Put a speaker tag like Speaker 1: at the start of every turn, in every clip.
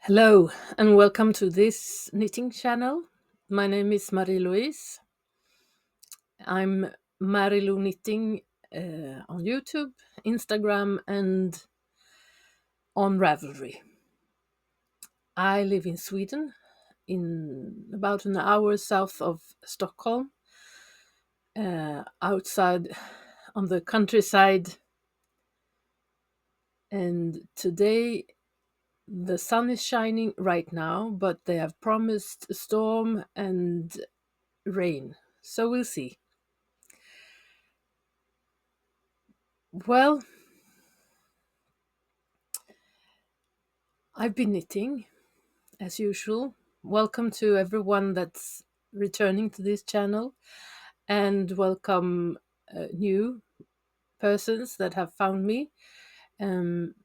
Speaker 1: Hello and welcome to this knitting channel. My name is Marie-Louise. I'm Marilou Knitting on YouTube, Instagram and on Ravelry. I live in Sweden, in about an hour south of Stockholm, outside on the countryside. And today the sun is shining right now, but they have promised a storm and rain. So we'll see. Well, I've been knitting as usual. Welcome to everyone that's returning to this channel, and welcome new persons that have found me. I'm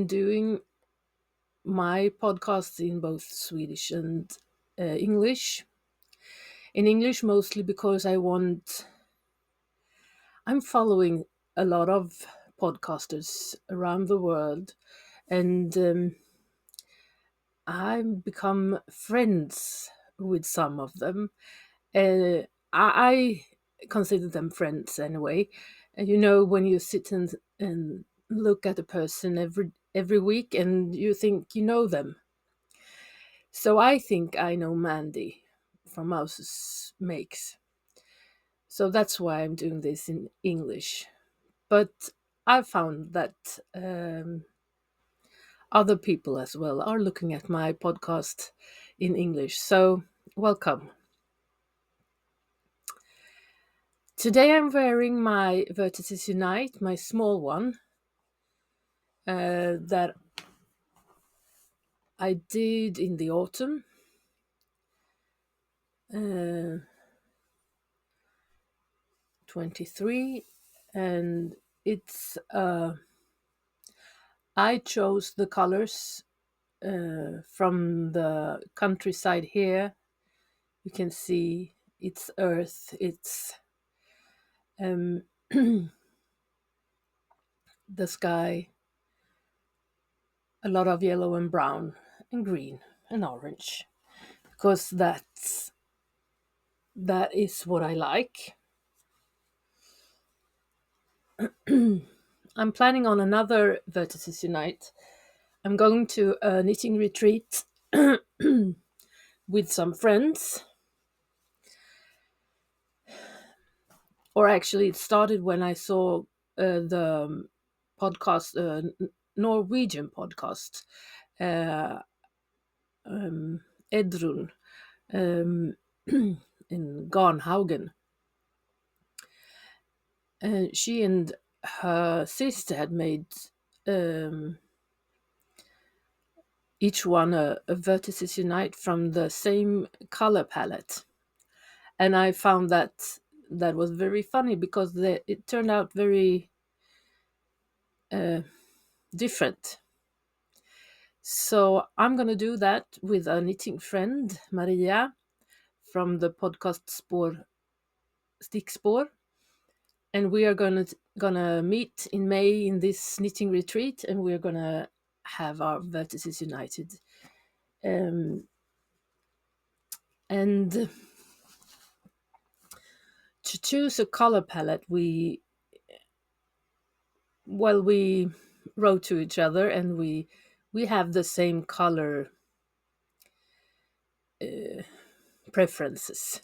Speaker 1: doing my podcasts in both Swedish and English. In English mostly because I'm following a lot of podcasters around the world, and I've become friends with some of them. I consider them friends anyway. And when you sit and look at a person every week and you think you know them. So I think I know Mandy from Mouse's Makes. So that's why I'm doing this in English. But I've found that other people as well are looking at my podcast in English. So welcome. Today I'm wearing my Vertices Unite, my small one, that I did in the autumn. 23, and it's I chose the colors from the countryside here. You can see it's earth, it's the sky, a lot of yellow and brown and green and orange, because that is what I like. I'm planning on another Vertices Unite. I'm going to a knitting retreat with some friends. Or actually, it started when I saw the podcast, Norwegian podcast, Edrun in Garnhaugen. She and her sister had made each one a Vertices Unite from the same color palette. And I found that was very funny because it turned out very different. So I'm going to do that with a knitting friend, Maria, from the podcast Stickspår. And we are gonna meet in May in this knitting retreat, and we're gonna have our Vertices United. And to choose a color palette, we wrote to each other, and we have the same color preferences.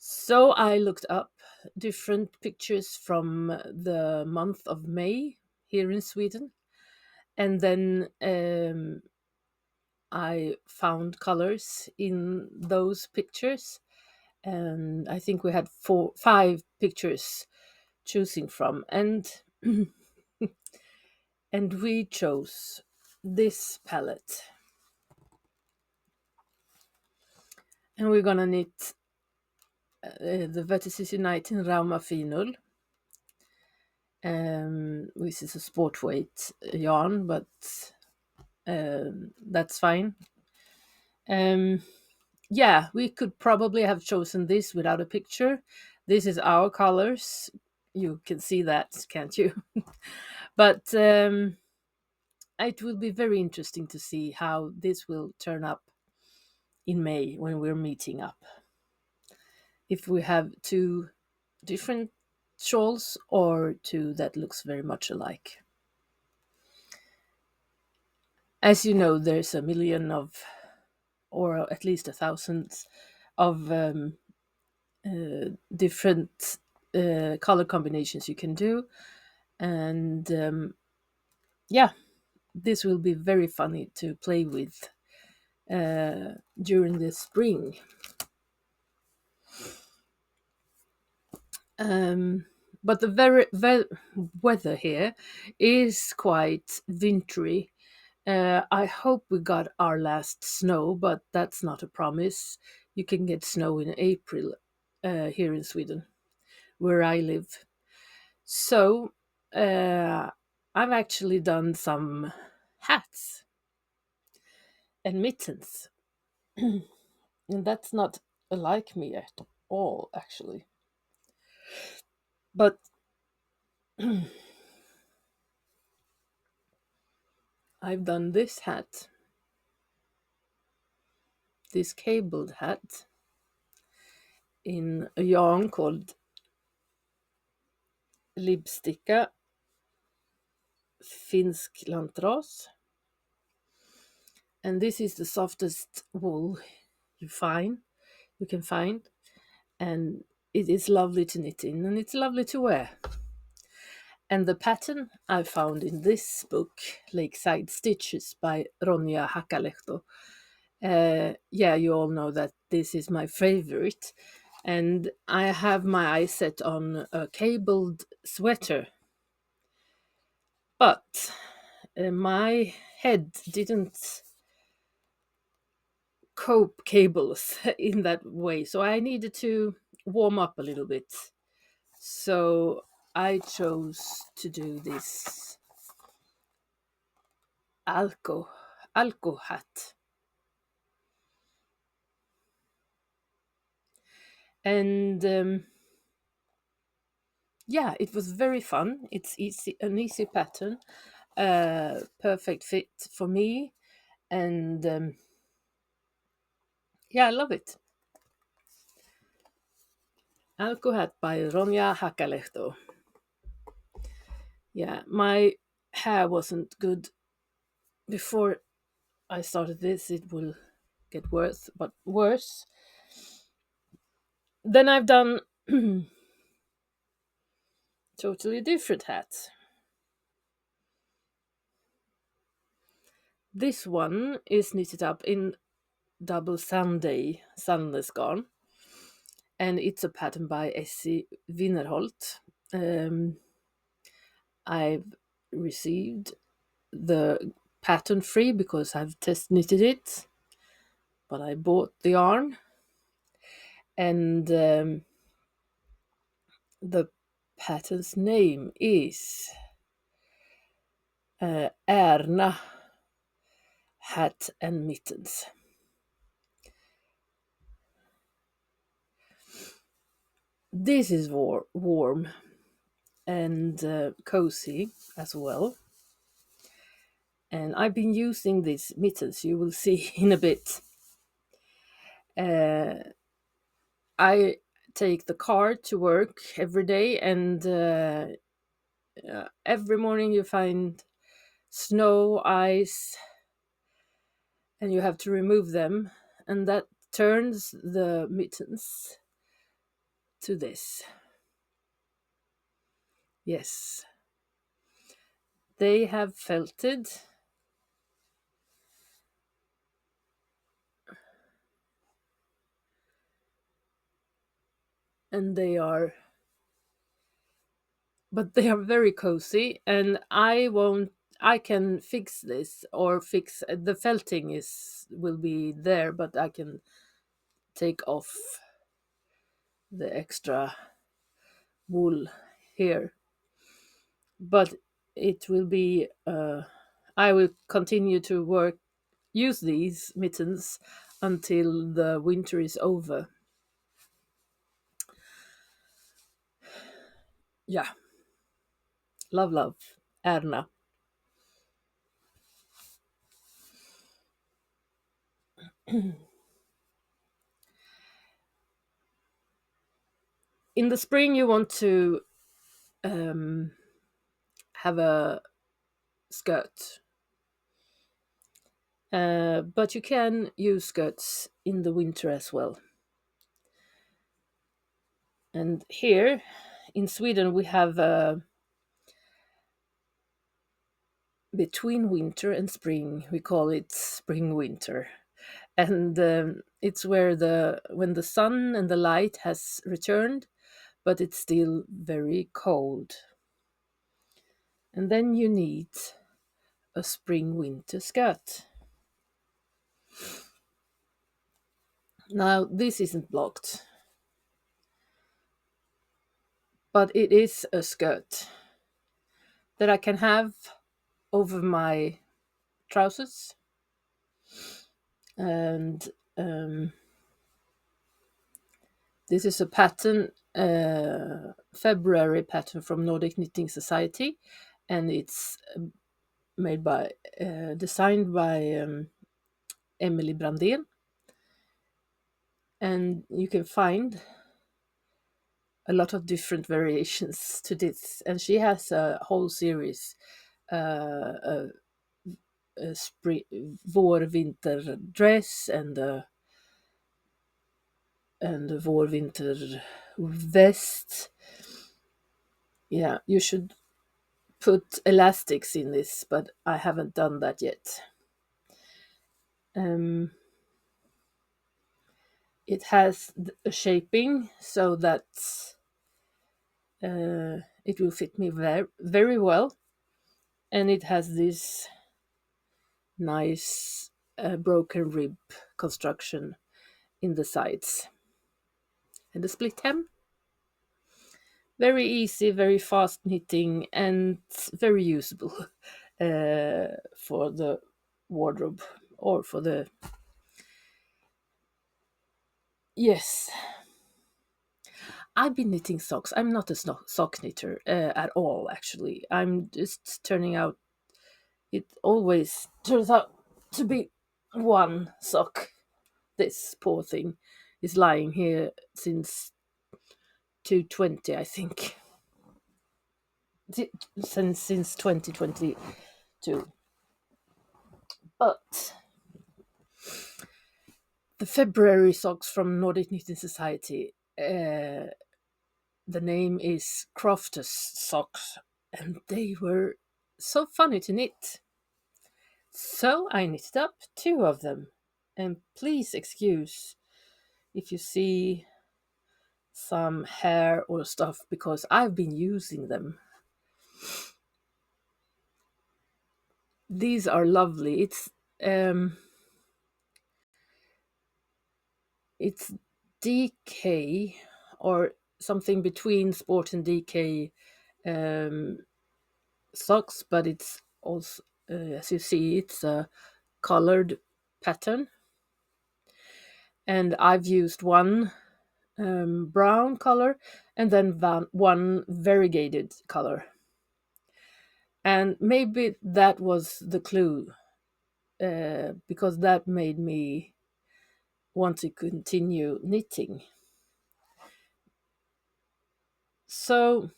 Speaker 1: So I looked up different pictures from the month of May here in Sweden, and then I found colors in those pictures, and I think we had 5 pictures choosing from, and and we chose this palette, and we're gonna knit the Vertices Unite in Rauma Finull, which is a sport weight yarn, but that's fine. Yeah, we could probably have chosen this without a picture. This is our colors. You can see that, can't you? But it will be very interesting to see how this will turn up in May when we're meeting up. If we have two different shawls or two that looks very much alike. As you know, there's a million of, or at least 1,000 of different color combinations you can do. And yeah, this will be very funny to play with during the spring. But the very weather here is quite wintry. I hope we got our last snow, but that's not a promise. You can get snow in April here in Sweden, where I live. So I've actually done some hats and mittens, and that's not like me at all, actually. But I've done this hat, this cabled hat, in a yarn called Libsticka Finsk lantras. And this is the softest wool you can find, and it is lovely to knit in, and it's lovely to wear. And the pattern I found in this book, Lakeside Stitches by Ronja Hakalehto. Yeah, you all know that this is my favorite, and I have my eyes set on a cabled sweater. But my head didn't cope cables in that way, so I needed to warm up a little bit. So I chose to do this alco hat. And yeah, it was very fun. It's an easy pattern, perfect fit for me, and yeah, I love it. Alco hat by Ronja Hakalehto. Yeah, my hair wasn't good before I started this. It will get worse, but worse. Then I've done totally different hats. This one is knitted up in double Sunday sunless garn, and it's a pattern by Essie Winnerholt. I've received the pattern free because I've test knitted it, but I bought the yarn, and the pattern's name is Eddna hat and mittens. This is warm and cozy as well. And I've been using these mittens, you will see in a bit. I take the car to work every day, and every morning you find snow, ice, and you have to remove them, and that turns the mittens to this. Yes, they have felted, and they are very cozy, and I can fix this, or fix the felting will be there, but I can take off the extra wool here. But it will be I will continue to use these mittens until the winter is over. Yeah, love Erna. In the spring, you want to um, have a skirt, but you can use skirts in the winter as well. And here in Sweden, we have between winter and spring, we call it spring winter, and it's where the when the sun and the light has returned, but it's still very cold. And then you need a spring winter skirt. Now this isn't blocked, but it is a skirt that I can have over my trousers, and this is a pattern, February pattern from Nordic Knitting Society, and it's made by, designed by Emelie Brandén, and you can find a lot of different variations to this. And she has a whole series, a spring Vårtvinter dress and a Vårtvinter vest. Yeah, you should put elastics in this, but I haven't done that yet. It has a shaping so that it will fit me very, very well, and it has this nice broken rib construction in the sides and a split hem. Very easy, very fast knitting, and very usable for the wardrobe or for the. Yes, I've been knitting socks. I'm not a sock knitter at all, actually. I'm just turning out. It always turns out to be one sock. This poor thing is lying here since 220, I think. Since 2022. But the February socks from Nordic Knitting Society, the name is Crofters socks, and they were so funny to knit. So I knitted up 2 of them, and please excuse if you see some hair or stuff, because I've been using them. These are lovely. It's DK or something between sport and DK socks, but it's also, as you see, it's a colored pattern. And I've used one brown color and then one variegated color. And maybe that was the clue, because that made me want to continue knitting. So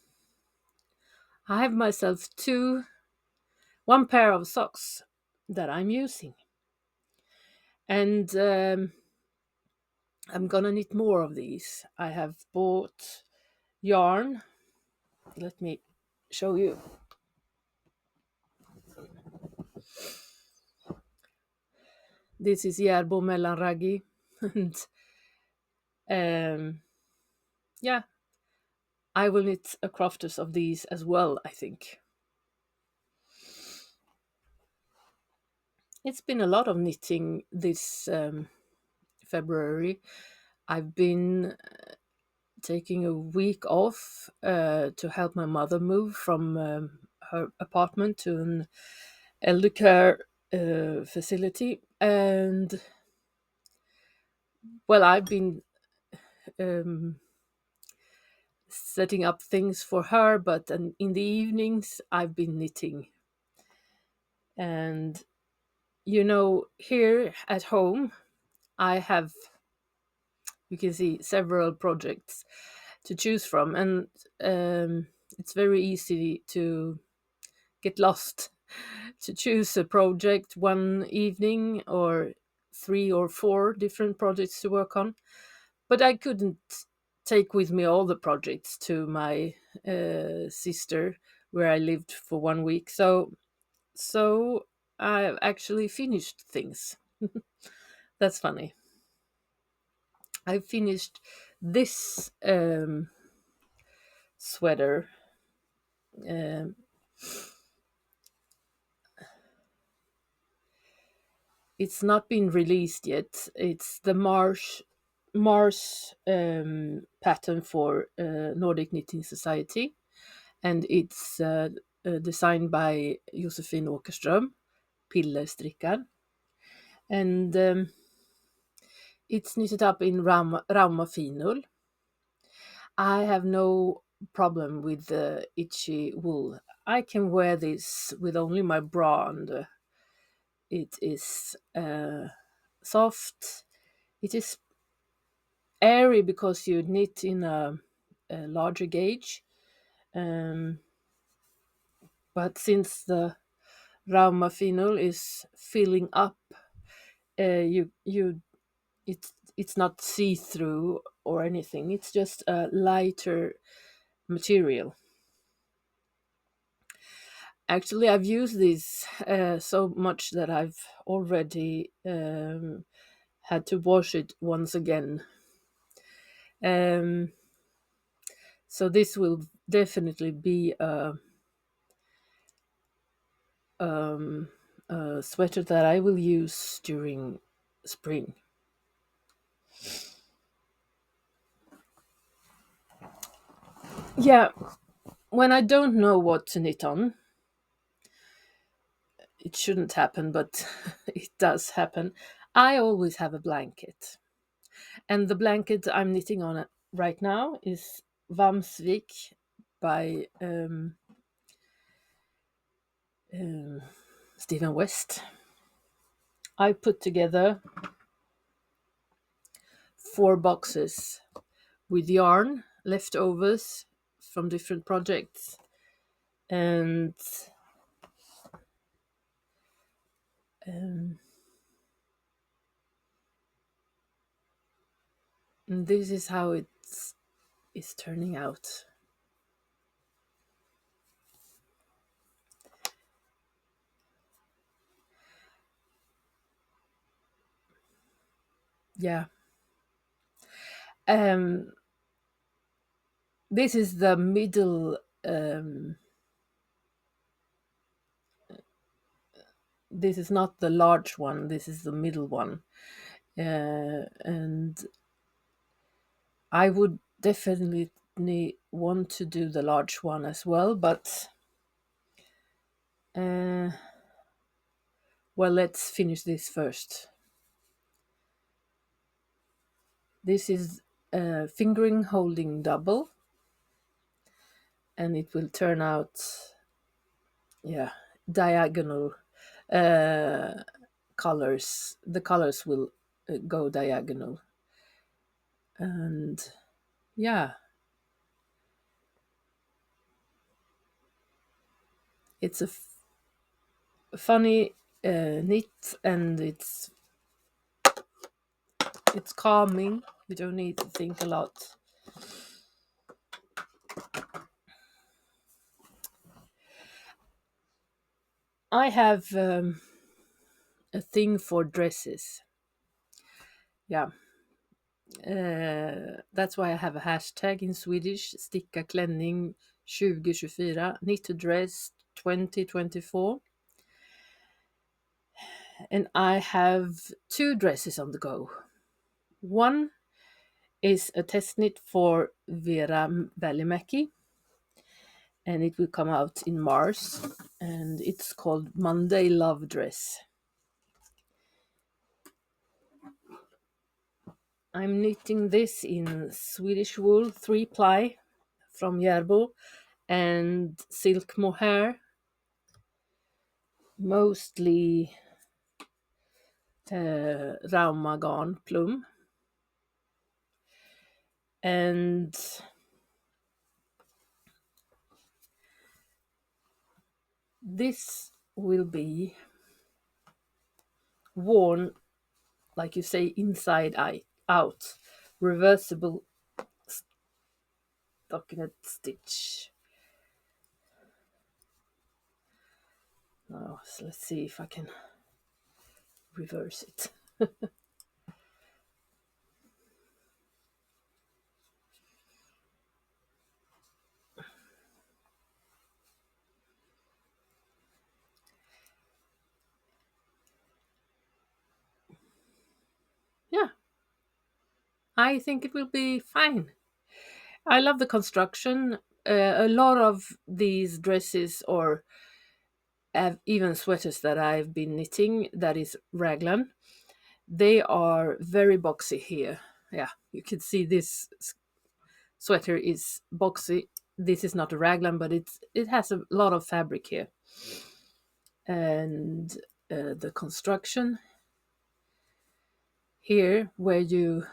Speaker 1: I have myself one pair of socks that I'm using, and I'm gonna knit more of these. I have bought yarn. Let me show you. This is Järbo mellanraggi, and yeah, I will knit a crofters of these as well, I think. It's been a lot of knitting this February. I've been taking a week off to help my mother move from her apartment to an elder care facility. And well, I've been setting up things for her, but in the evenings I've been knitting. And here at home I have, you can see, several projects to choose from, and it's very easy to get lost, to choose a project one evening or 3 or 4 different projects to work on. But I couldn't take with me all the projects to my sister, where I lived for 1 week. So I actually finished things. That's funny. I finished this sweater. Um, it's not been released yet. It's the Mars pattern for Nordic Knitting Society, and it's designed by Josefine Åkerström, Pillerstrickad, and it's knitted up in Rauma Finull. I have no problem with the itchy wool. I can wear this with only my bra, and it is soft. It is airy because you knit in a larger gauge. Um, but since the Rauma Finull is filling up, it's not see-through or anything. It's just a lighter material. Actually, I've used this so much that I've already had to wash it once again. Um, so this will definitely be a sweater that I will use during spring. Yeah, when I don't know what to knit on, it shouldn't happen, but it does happen. I always have a blanket. And the blanket I'm knitting on right now is Hvammsvik by Stephen West. I put together 4 boxes with yarn, leftovers from different projects, and this is how it's turning out. Yeah. This is the middle. This is not the large one. This is the middle one, and I would definitely want to do the large one as well. But well, let's finish this first. This is fingering holding double, and it will turn out, yeah, diagonal colors. The colors will go diagonal, and yeah, it's a funny knit, and it's calming. You don't need to think a lot. I have a thing for dresses. Yeah. That's why I have a hashtag in Swedish, sticka klänning 2024, knit a dress 2024. And I have 2 dresses on the go. One is a Testknit for Veera Välimäki, and it will come out in Mars, and it's called Monday Love Dress. I'm knitting this in Swedish wool 3-ply from Sjörå and silk mohair, mostly Rauma garn plum. And this will be worn, like you say, inside out, reversible stockinette stitch. Oh, so let's see if I can reverse it. Yeah, I think it will be fine. I love the construction. A lot of these dresses or even sweaters that I've been knitting, that is raglan, they are very boxy here. Yeah, you can see this sweater is boxy. This is not a raglan, but it has a lot of fabric here. And the construction here, where you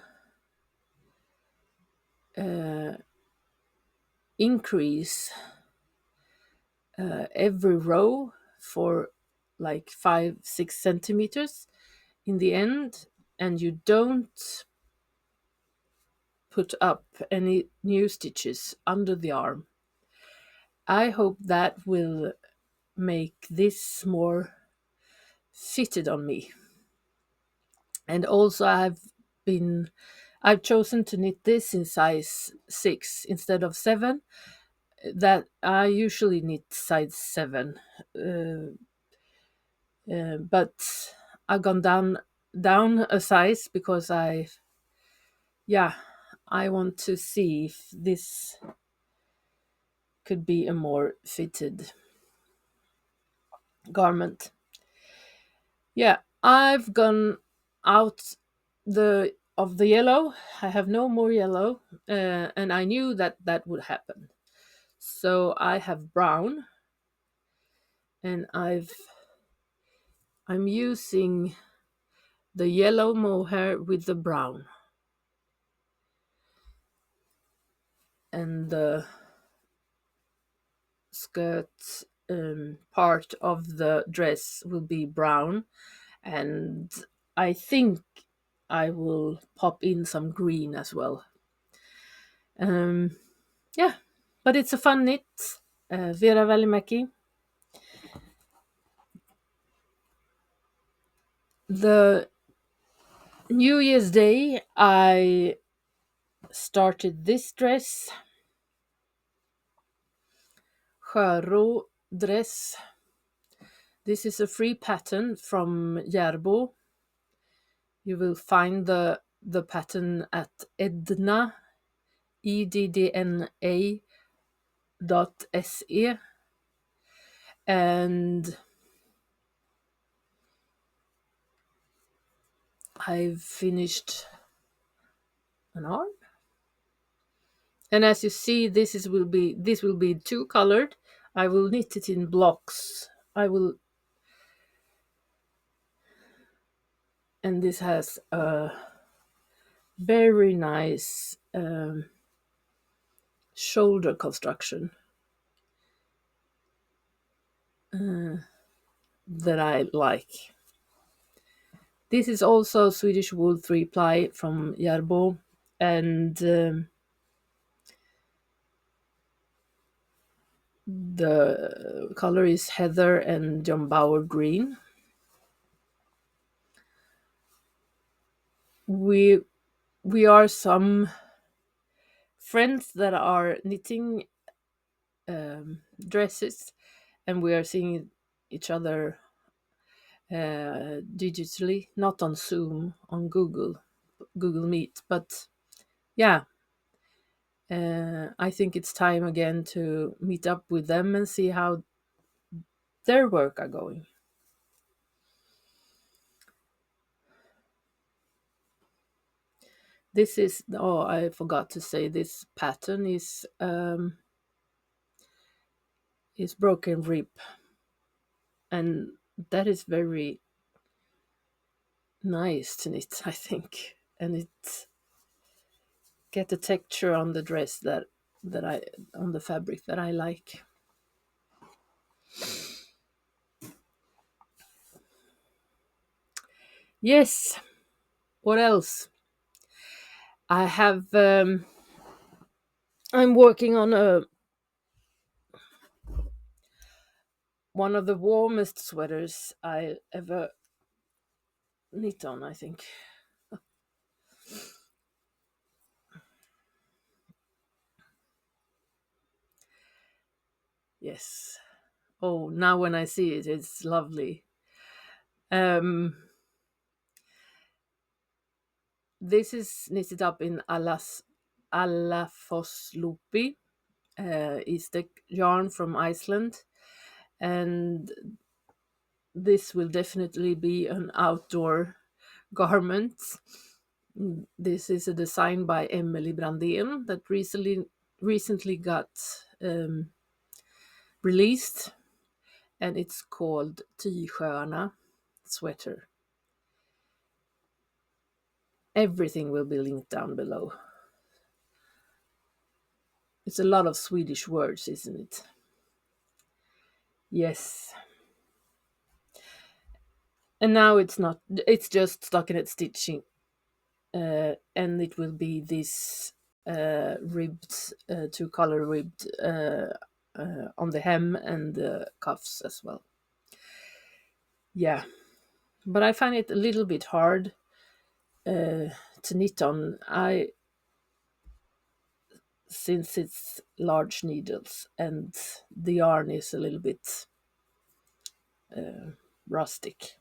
Speaker 1: increase every row for like 5-6 centimeters in the end, and you don't put up any new stitches under the arm. I hope that will make this more fitted on me. And also I've chosen to knit this in size 6 instead of 7. That I usually knit size 7, but I've gone down a size because I want to see if this could be a more fitted garment. Yeah, I've gone out of the yellow. I have no more yellow, and I knew that would happen. So I have brown, and I'm using the yellow mohair with the brown, and the skirt part of the dress will be brown, and I think I will pop in some green as well. Yeah, but it's a fun knit. Veera Välimäki. The New Year's Day, I started this dress, Sjörå dress. This is a free pattern from Järbo. You will find the pattern at eddna, eddna.se, and I've finished an arm. And as you see, this will be two colored. I will knit it in blocks. And this has a very nice shoulder construction that I like. This is also Swedish wool 3-ply from Järbo, and the color is heather and John Bauer green. We are some friends that are knitting dresses, and we are seeing each other digitally, not on Zoom, on Google Meet. But yeah, I think it's time again to meet up with them and see how their work are going. This is, oh, I forgot to say, this pattern is broken rib, and that is very nice to knit, I think, and it get the texture on the dress that I on the fabric that I like. Yes. What else? I have. I'm working on a one of the warmest sweaters I ever knit on, I think. Yes. Oh, now when I see it, it's lovely. Um, this is knitted up in Alafoslupi, is the yarn from Iceland, and this will definitely be an outdoor garment. This is a design by Emelie Brandén that recently got released, and it's called Tysjöarna sweater. Everything will be linked down below. It's a lot of Swedish words, isn't it? Yes. And now it's just stockinette stitching, and it will be this ribbed, two color ribbed on the hem and the cuffs as well. Yeah, but I find it a little bit hard to knit on. Since it's large needles and the yarn is a little bit rustic.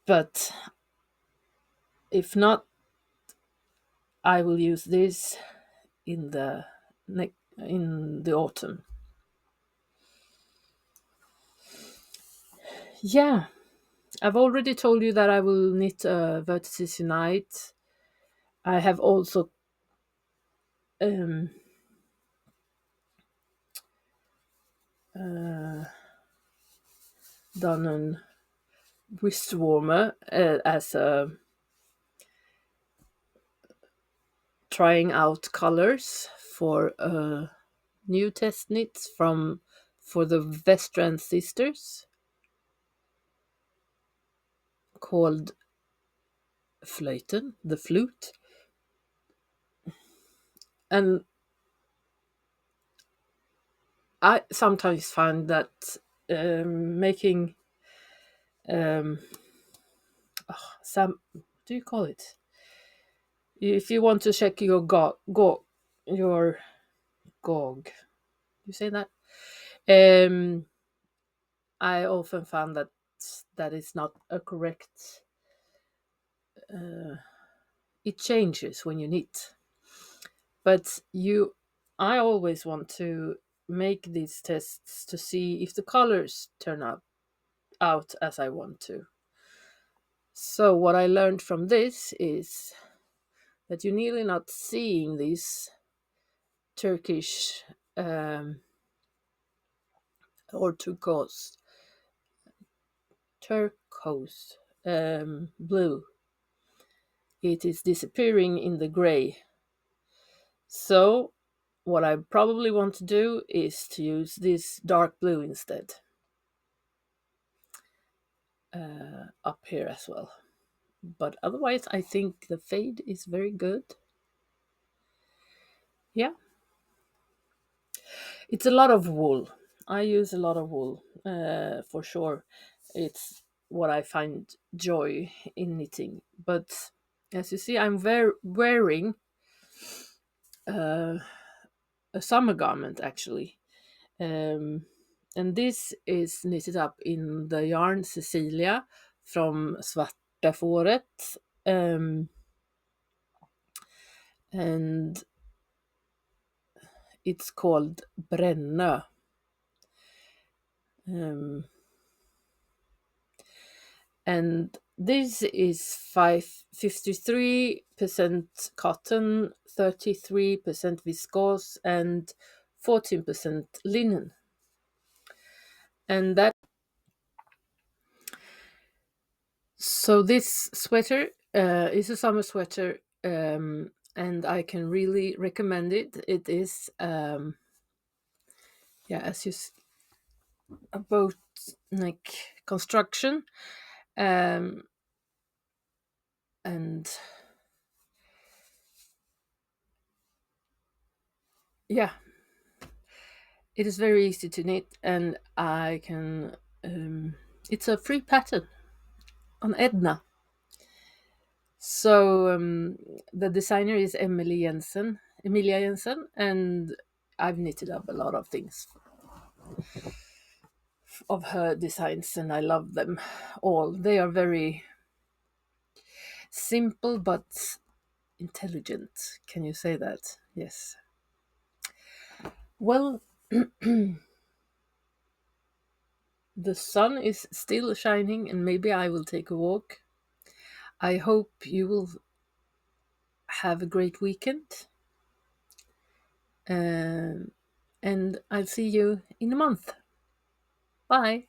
Speaker 1: But if not, I will use this in the autumn. Yeah, I've already told you that I will knit Vertices Unite. I have also done a wrist warmer as a trying out colors for a new Testknit for the Thewestranssisters called Flöjten, the flute. And I sometimes find that making some, what do you call it? If you want to check your your gog, you say that? I often found that is not a correct. It changes when you knit, but I always want to make these tests to see if the colors turn out as I want to. So what I learned from this is that you're nearly not seeing these Turkish or turquoise blue. It is disappearing in the gray. So what I probably want to do is to use this dark blue instead. Up here as well. But otherwise, I think the fade is very good. Yeah. It's a lot of wool. I use a lot of wool, for sure. It's what I find joy in knitting. But as you see, I'm wearing a summer garment actually. And this is knitted up in the yarn Cecilia from Svarta Fåret. And it's called Brännö. And this is 53% cotton, 33% viscose, and 14% linen. And that So this sweater is a summer sweater, and I can really recommend it. It is, as you a boat neck construction, and yeah, it is very easy to knit, and I can. It's a free pattern on Edna. So the designer is Emilia Jensen, and I've knitted up a lot of things of her designs, and I love them all. They are very simple but intelligent. Can you say that? Yes. Well, the sun is still shining, and maybe I will take a walk. I hope you will have a great weekend. And I'll see you in a month. Bye.